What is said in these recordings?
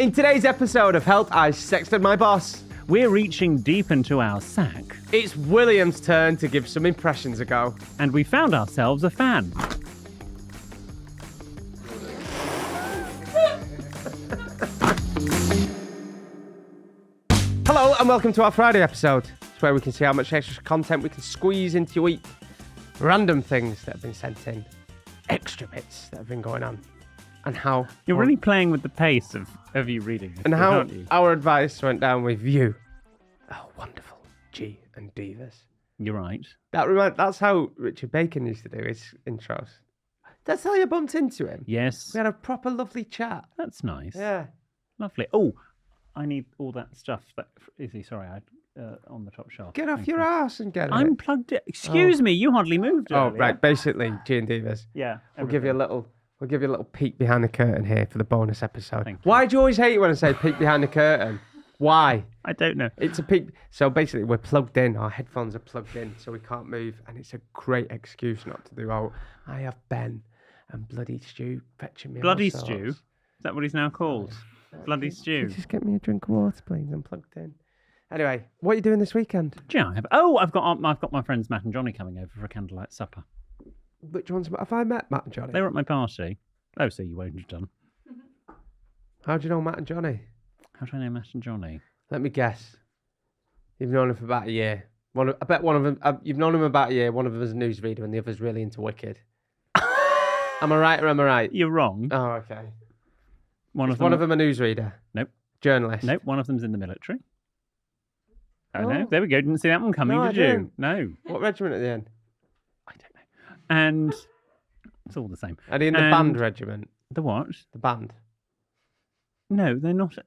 In today's episode of Help, I Sexted My Boss. We're reaching deep into our sack. It's William's turn to give some impressions a go. And we found ourselves a fan. Hello and welcome to our Friday episode. It's where we can see how much extra content we can squeeze into your week. Random things that have been sent in. Extra bits that have been going on. And how... You're really playing with the pace of you reading this. And how aren't you? our advice went down with you. Oh, wonderful. G&Divas. You're right. That's how Richard Bacon used to do his intros. That's how you bumped into him. Yes. We had a proper lovely chat. That's nice. Yeah. Lovely. Oh, I need all that stuff. Sorry, on the top shelf. Get off your ass and get it. I'm plugged in. Excuse me, you hardly moved Oh, earlier. right. Basically, G&Divas. Yeah. We'll give you a little peek behind the curtain here for the bonus episode. Thank you. Why do you always hate it when I say peek behind the curtain? Why? I don't know. It's a peek. So basically, we're plugged in. Our headphones are plugged in, so we can't move, and it's a great excuse not to do. Oh, I have Ben and Bloody Stew fetching me. Bloody all sorts. Stew? Is that what he's now called? Bloody Can Stew. you just get me a drink of water, please? I'm plugged in. Anyway, what are you doing this weekend? Yeah, I've got my friends Matt and Johnny coming over for a candlelight supper. Which ones have I met Matt and Johnny? They were at my party. Oh, so you won't have done. How do you know Matt and Johnny? How do I know Matt and Johnny? Let me guess. You've known him for about a year. I bet one of them. You've known him about a year. One of them is a newsreader, and the other's really into Wicked. Am I right or am I right? You're wrong. Oh, okay. One Is one of them a newsreader? Nope. Journalist? Nope. One of them's in the military. Oh, Oh. no. There we go. Didn't see that one coming, No, I did you? didn't. No. What regiment at the end? I don't know. And it's all the same. Are they in the And- band regiment? The what? The band. No, they're not.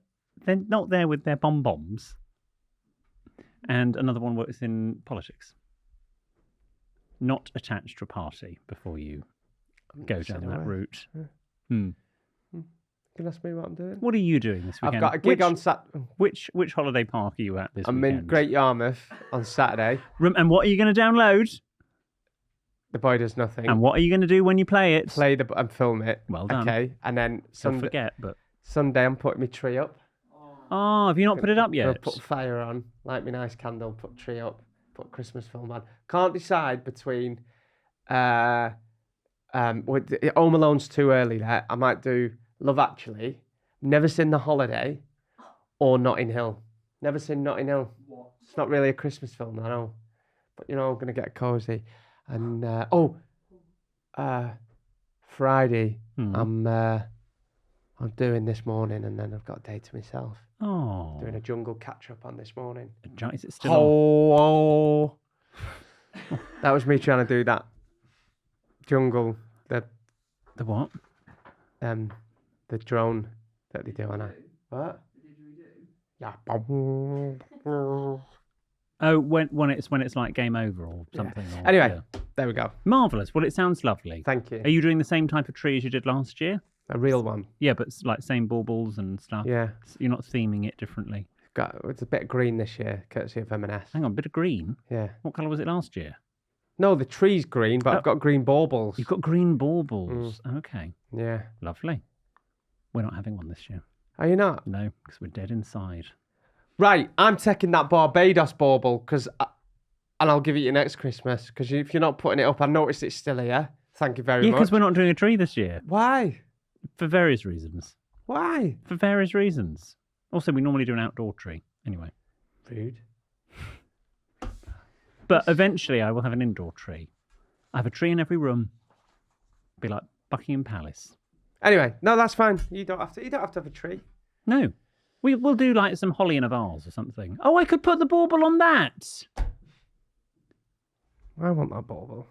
They're not there with their bombs. And another one works in politics. Not attached to a party before you go down that route. Yeah. Hmm. Can you ask me what I'm doing? What are you doing this weekend? I've got a gig on Saturday. Which holiday park are you at this I'm weekend? in Great Yarmouth on Saturday. And what are you going to download? The boy does nothing. And what are you going to do when you play it? Play and film it. Well done. Okay, and then Don't forget, but... Sunday I'm putting my tree up. Oh, have you not put it up Gonna yet? put fire on, light me nice candle, put tree up, put Christmas film on. Can't decide between Home Alone's too early there. I might do Love Actually, Never Seen The Holiday, or Notting Hill. Never seen Notting Hill. What? It's not really a Christmas film, I know. But you know, I'm gonna get cozy. And Friday I'm doing This Morning, and then I've got a day to myself. Oh. Doing a jungle catch-up on This Morning. Is it still on? That was me trying to do that jungle, the what? the drone that they do on it. What? Yeah. Oh, when it's like game over or something. Yeah. Or, Anyway, yeah. there we go. Marvellous. Well, it sounds lovely. Thank you. Are you doing the same type of tree as you did last year? A real one. Yeah, but it's like same baubles and stuff. Yeah. You're not theming it differently. It's a bit of green this year, courtesy of M&S. Hang on, a bit of green. Yeah. What colour was it last year? No, the tree's green, but I've got green baubles. You've got green baubles. Okay. Yeah. Lovely. We're not having one this year. Are you not? No, because we're dead inside. Right, I'm taking that Barbados bauble and I'll give it you next Christmas, because if you're not putting it up, I noticed it's still here. Thank you very much. Yeah, because we're not doing a tree this year. Why? For various reasons. Why? For various reasons. Also, we normally do an outdoor tree. Anyway. Rude. But eventually I will have an indoor tree. I have a tree in every room. Be like Buckingham Palace. Anyway, no, that's fine. You don't have to have a tree. No. We'll do like some holly in a vase or something. Oh, I could put the bauble on that. I want that bauble.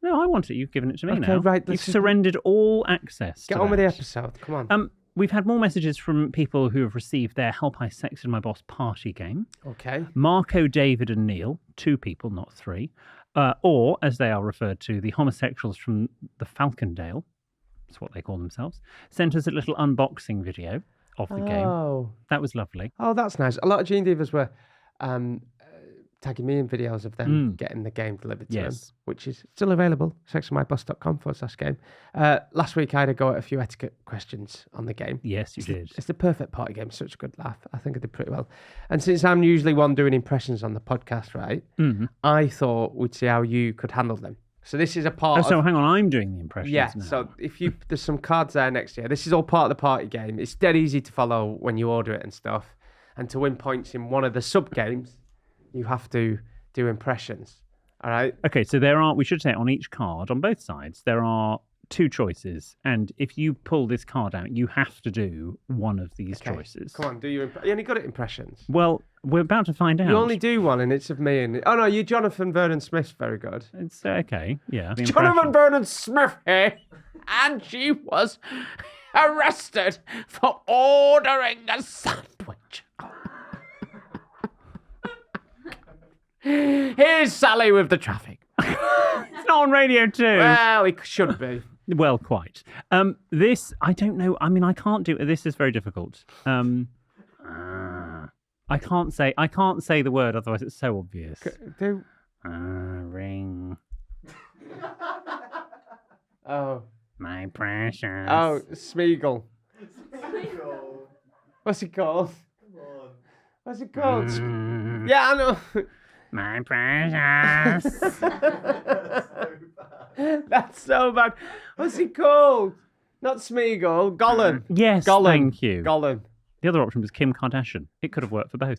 No, I want it. You've given it to me Okay, now. right, You've surrendered all access. Get to on with the that. episode. Come on. We've had more messages from people who have received their Help I Sexted My Boss party game. Okay. Marco, David and Neil, 2 people, not 3. Or, as they are referred to, the homosexuals from the Falcondale, that's what they call themselves, sent us a little unboxing video of the game. Oh. That was lovely. Oh, that's nice. A lot of G&Divas were tagging me in videos of them getting the game delivered to them, Yes. which is still available, sexonmybus.com/game. Last week I had a go at a few etiquette questions on the game. Yes, you did. It's the perfect party game. Such a good laugh. I think I did pretty well. And since I'm usually one doing impressions on the podcast, right, I thought we'd see how you could handle them. So this is a part Oh, of... so hang on, I'm doing the impressions Yeah, now. so there's some cards there next year. This is all part of the party game. It's dead easy to follow when you order it and stuff. And to win points in one of the sub-games, you have to do impressions. All right? Okay, so we should say on each card, on both sides, there are 2 choices. And if you pull this card out, you have to do one of these choices. Come on, do your... You only got it impressions. Well, we're about to find out. You only do one, and it's of me. And oh, no, you Jonathan Vernon Smith's very good. It's okay, yeah. the Jonathan impression. Vernon Smith here, and she was arrested for ordering a sandwich. Here's Sally with the traffic. It's not on Radio 2. Well, it should be. Well, quite. This, I don't know. I mean, I can't do... This is very difficult. I can't say the word, otherwise it's so obvious. Do... Ring. Oh. My precious. Oh, Smeagol. What's it called? What's it called? Yeah, I know. My precious. That's so bad. What's it called? Not Smeagol. Gollum. Yes, Gollum. thank you. Gollum. The other option was Kim Kardashian. It could have worked for both.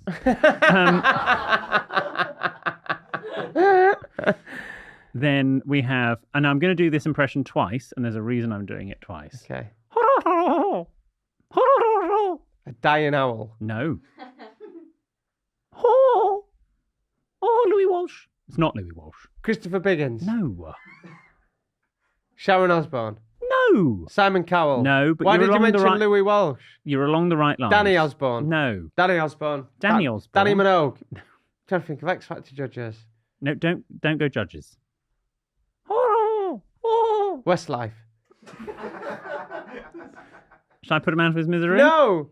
Then we have, and I'm going to do this impression twice, and there's a reason I'm doing it twice. Okay. A dying owl. No. Oh, Louis Walsh. It's not Louis Walsh. Christopher Biggins. No. Sharon Osbourne. No. Simon Cowell. No, but why you're did you along the mention right... Louis Walsh? You're along the right line. Danny Osborne. No. Danny Osborne. Danny Osborne. Danny Minogue. Trying to think of X Factor judges. No, don't go judges. Westlife. Should I put him out of his misery? No.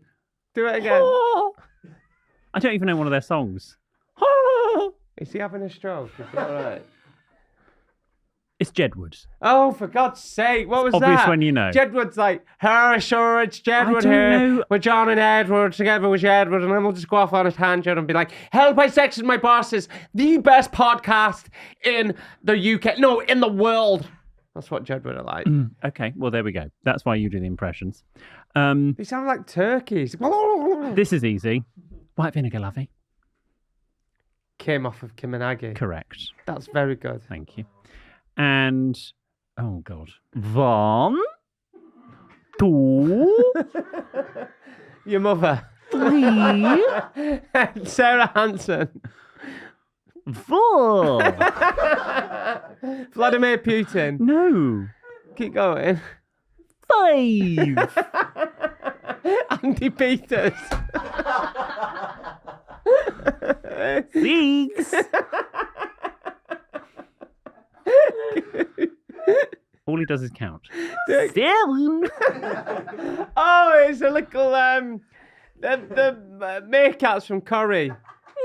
Do it again. I don't even know one of their songs. Is he having a stroke? Is he all right? It's Jedward. Oh, for God's sake. What was Obvious that? when you know. Jedward's like, sure, it's Jedward I don't here. know. We're John and Edward together with Jedward, and then we'll just go off on a tangent and be like, Help by Sex and My Boss is the best podcast in the UK. No, in the world. That's what Jedward are like. Okay, well, there we go. That's why you do the impressions. They sound like turkeys. This is easy. White vinegar, lovey. Came off of Kim and Aggie. Correct. That's very good. Thank you. And, oh, God. 1, 2, Your mother. 3, Sarah Hanson. 4. Vladimir Putin. No. Keep going. 5. Andy Peters. 6. All he does is count. 7. Oh, it's a little the meerkats from Corrie.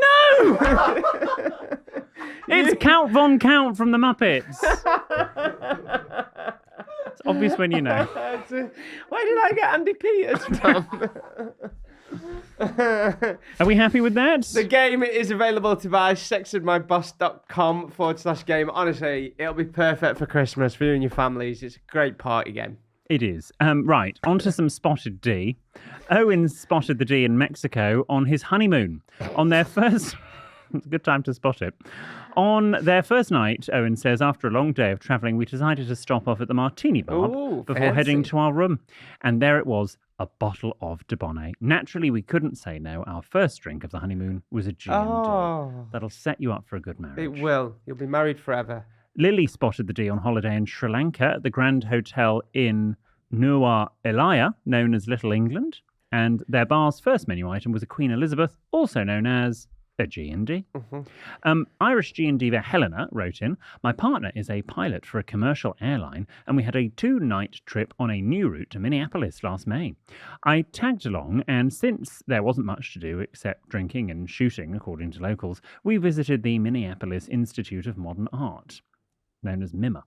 No! It's Count Von Count from the Muppets. It's obvious when you know. Why did I get Andy Peters from? Are we happy with that? The game is available to buy, sexedmyboss.com/game. Honestly, it'll be perfect for Christmas for you and your families. It's a great party game. It is. Right, on to some spotted D. Owen spotted the D in Mexico on his honeymoon. On their first... It's a good time to spot it. On their first night, Owen says, after a long day of travelling, we decided to stop off at the Martini Bar before fancy. heading to our room. And there it was, a bottle of Dubonnet. Naturally, we couldn't say no. Our first drink of the honeymoon was a G&D. Oh. That'll set you up for a good marriage. It will. You'll be married forever. Lily spotted the D on holiday in Sri Lanka at the Grand Hotel in Nuwara Eliya, known as Little England. And their bar's first menu item was a Queen Elizabeth, also known as a G&D. Mm-hmm. Irish G&Diva Helena wrote in, my partner is a pilot for a commercial airline, and we had a 2-night trip on a new route to Minneapolis last May. I tagged along, and since there wasn't much to do except drinking and shooting, according to locals, we visited the Minneapolis Institute of Modern Art, known as MIMA.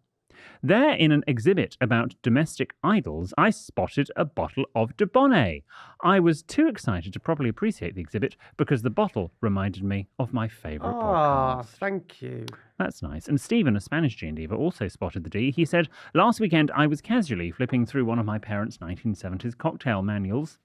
There, in an exhibit about domestic idols, I spotted a bottle of Dubonnet. I was too excited to properly appreciate the exhibit because the bottle reminded me of my favourite podcast. Thank you. That's nice. And Stephen, a Spanish G&Diva, also spotted the D. He said, last weekend I was casually flipping through one of my parents' 1970s cocktail manuals,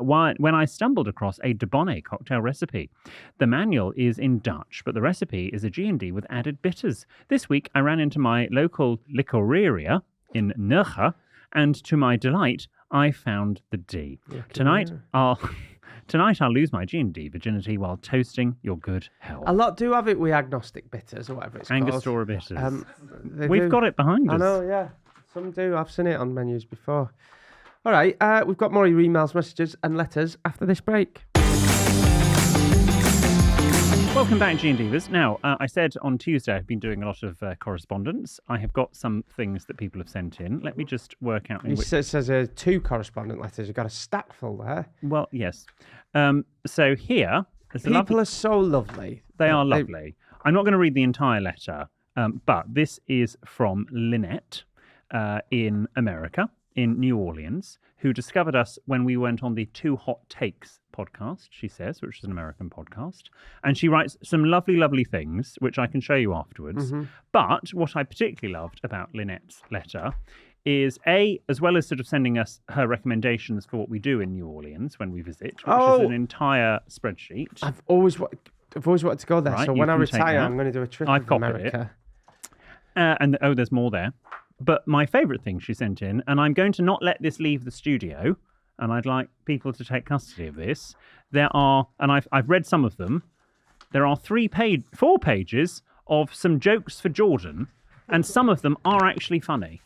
when I stumbled across a Dubonnet cocktail recipe. The manual is in Dutch, but the recipe is a G&D with added bitters. This week, I ran into my local licoreria in Neuge, and to my delight, I found the D. Tonight, I'll lose my G&D virginity while toasting your good health. A lot do have it with agnostic bitters or whatever it's called. Angostura bitters. We've got it behind us. I know, yeah. Some do. I've seen it on menus before. All right, we've got more emails, messages and letters after this break. Welcome back, G&Divas. Now, I said on Tuesday I've been doing a lot of correspondence. I have got some things that people have sent in. Let me just work out... It says 2 correspondent letters. You've got a stack full there. Well, yes. So here... People are so lovely. They are lovely. I'm not going to read the entire letter, but this is from Lynette in America, in New Orleans, who discovered us when we went on the Two Hot Takes podcast, she says, which is an American podcast. And she writes some lovely, lovely things, which I can show you afterwards. Mm-hmm. But what I particularly loved about Lynette's letter is, as well as sort of sending us her recommendations for what we do in New Orleans when we visit, which is an entire spreadsheet. I've always wanted to go there. Right, so when I retire, I'm going to do a trip to America. And there's more there. But my favourite thing she sent in, and I'm going to not let this leave the studio, and I'd like people to take custody of this. There are, and I've read some of them, there are 4 pages of some jokes for Jordan, and some of them are actually funny.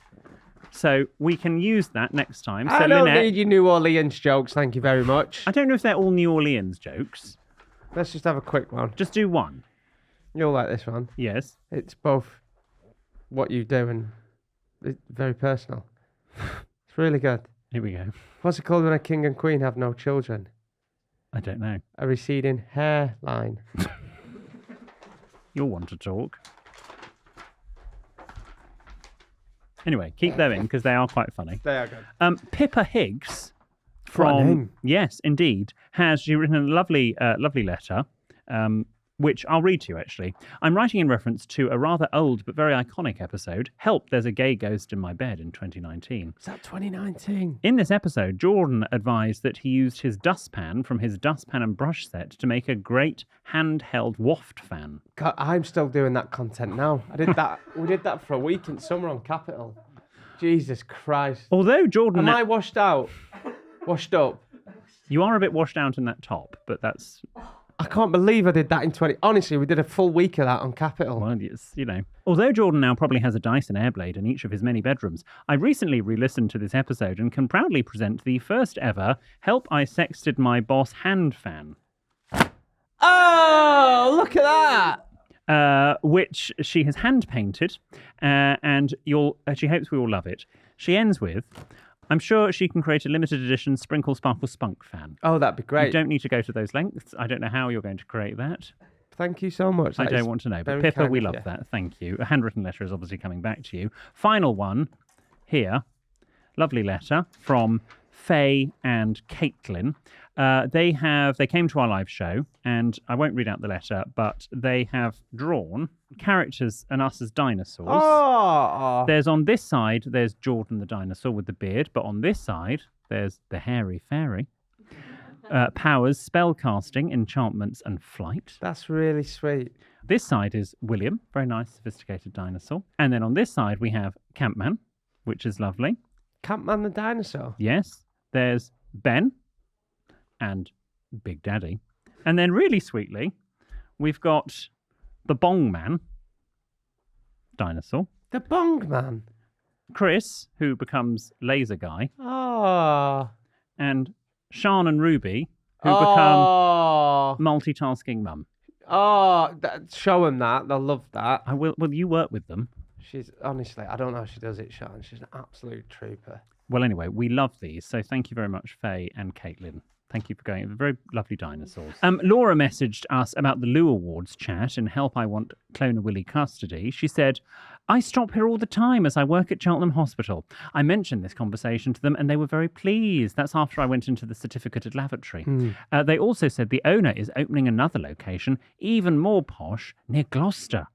So we can use that next time. I don't need your New Orleans jokes, thank you very much. I don't know if they're all New Orleans jokes. Let's just have a quick one. Just do one. You'll like this one. Yes. It's both what you do and it's very personal. It's really good. Here we go. What's it called when a king and queen have no children? I don't know. A receding hairline. You'll want to talk. Anyway, keep them in because they are quite funny. They are good. Pippa Higgs What a name. Yes, indeed, she written a lovely letter, which I'll read to you, actually. I'm writing in reference to a rather old but very iconic episode, Help, There's a Gay Ghost in My Bed, in 2019. Is that 2019? In this episode, Jordan advised that he used his dustpan from his dustpan and brush set to make a great handheld waft fan. God, I'm still doing that content now. I did that. We did that for a week in summer on Capitol. Jesus Christ. Although Jordan... Am I washed out? Washed up? You are a bit washed out in that top, but that's... I can't believe I did that in 20... Honestly, we did a full week of that on Capitol. Well, it's, Although Jordan now probably has a Dyson Airblade in each of his many bedrooms, I recently re-listened to this episode and can proudly present the first ever Help, I Sexted My Boss hand fan. Oh, look at that! Which she has hand-painted, and she hopes we all love it. She ends with... I'm sure she can create a limited edition Sprinkle Sparkle Spunk fan. Oh, that'd be great. You don't need to go to those lengths. I don't know how you're going to create that. Thank you so much. I don't want to know. But Pippa, we love that. Thank you. A handwritten letter is obviously coming back to you. Final one here. Lovely letter from Faye and Caitlin. They came to our live show, and I won't read out the letter, but they have drawn characters and us as dinosaurs. Oh! There's on this side, there's Jordan the dinosaur with the beard, but on this side, there's the hairy fairy. Powers, spellcasting, enchantments, and flight. That's really sweet. This side is William, very nice, sophisticated dinosaur. And then on this side, we have Campman, which is lovely. Campman the dinosaur? Yes. There's Ben and Big Daddy. And then really sweetly, we've got the Bong Man, dinosaur. The Bong Man? Chris, who becomes Laser Guy. Oh. And Sean and Ruby, who become Oh, multitasking mum. show them that. They'll love that. I will. Well, you work with them. She's honestly, I don't know how she does it, Sean. She's an absolute trooper. Well, anyway, we love these. So thank you very much, Faye and Caitlin. Thank you for going. Very lovely dinosaurs. Laura messaged us about the Lou Awards chat and Help I Want Clone a Willy Custody. She said, I stop here all the time as I work at Cheltenham Hospital. I mentioned this conversation to them and they were very pleased. That's after I went into the certificated lavatory. They also said the owner is opening another location, even more posh, near Gloucester,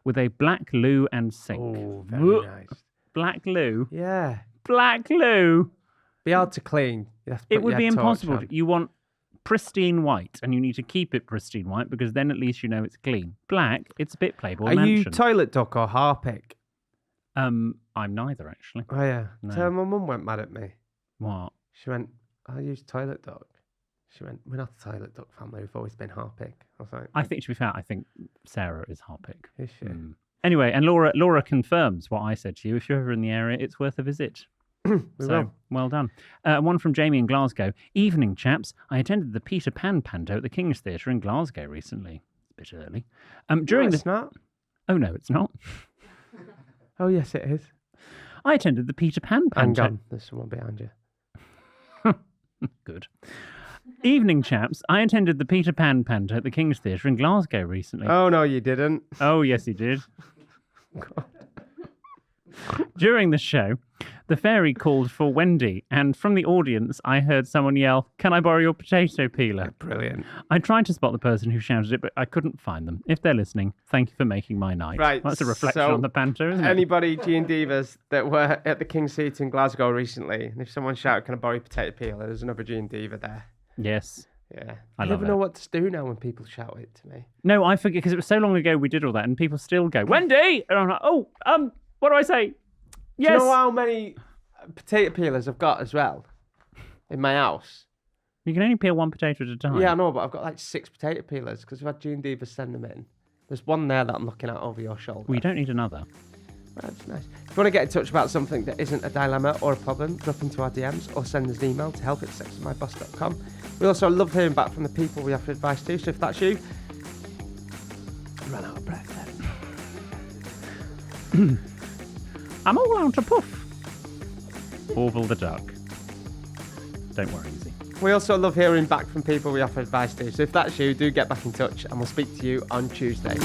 with a black loo and sink. Oh, very nice. Black loo? Yeah. Black loo? Be hard to clean. It would be impossible. You want pristine white, and you need to keep it pristine white because then at least you know it's clean. Black, it's a bit Playboy Mansion. Are you toilet duck or Harpic? I'm neither, actually. Oh, yeah. No. So my mum went mad at me. What? She went, I use toilet duck. She went, we're not a toilet duck family. We've always been Harpic. I was like, I think, to be fair, I think Sarah is Harpic. is she? Anyway, and Laura confirms what I said to you. If you're ever in the area, it's worth a visit. will. Well done. One from Jamie in Glasgow. Evening, chaps. I attended the Peter Pan panto at the King's Theatre in Glasgow recently. It's a bit early. It's not. Oh, no, it's not. Oh, yes, it is. I attended the Peter Pan panto. Hang on. There's someone behind you. Good. Evening, chaps. I attended the Peter Pan panto at the King's Theatre in Glasgow recently. Oh, no, you didn't. Oh, yes, he did. During the show, the fairy called for Wendy, and from the audience, I heard someone yell, "Can I borrow your potato peeler?" Brilliant. I tried to spot the person who shouted it, but I couldn't find them. If they're listening, thank you for making my night. Right. That's a reflection so on the panto, isn't it? Anybody G&Divas that were at the King's Theatre in Glasgow recently, and if someone shouted, "Can I borrow your potato peeler?" There's another G&Diva there. Yes. Yeah. I never love know it. what to do now when people shout it to me. No, I forget, because it was so long ago we did all that, and people still go, "Wendy!" And I'm like, "Oh, what do I say?" Yes. Do you know how many potato peelers I've got as well in my house? You can only peel one potato at a time. Yeah, I know, but I've got like 6 potato peelers because we've had G&Divas send them in. There's one there that I'm looking at over your shoulder. We don't need another. That's nice. If you want to get in touch about something that isn't a dilemma or a problem, drop into our DMs or send us an email to help@sexandmyboss.com. We also love hearing back from the people we offer advice to, so if that's you, I ran out of breath then. I'm all out of puff. Orville the duck. Don't worry, Izzy. We also love hearing back from people we offer advice to, so if that's you, do get back in touch and we'll speak to you on Tuesday.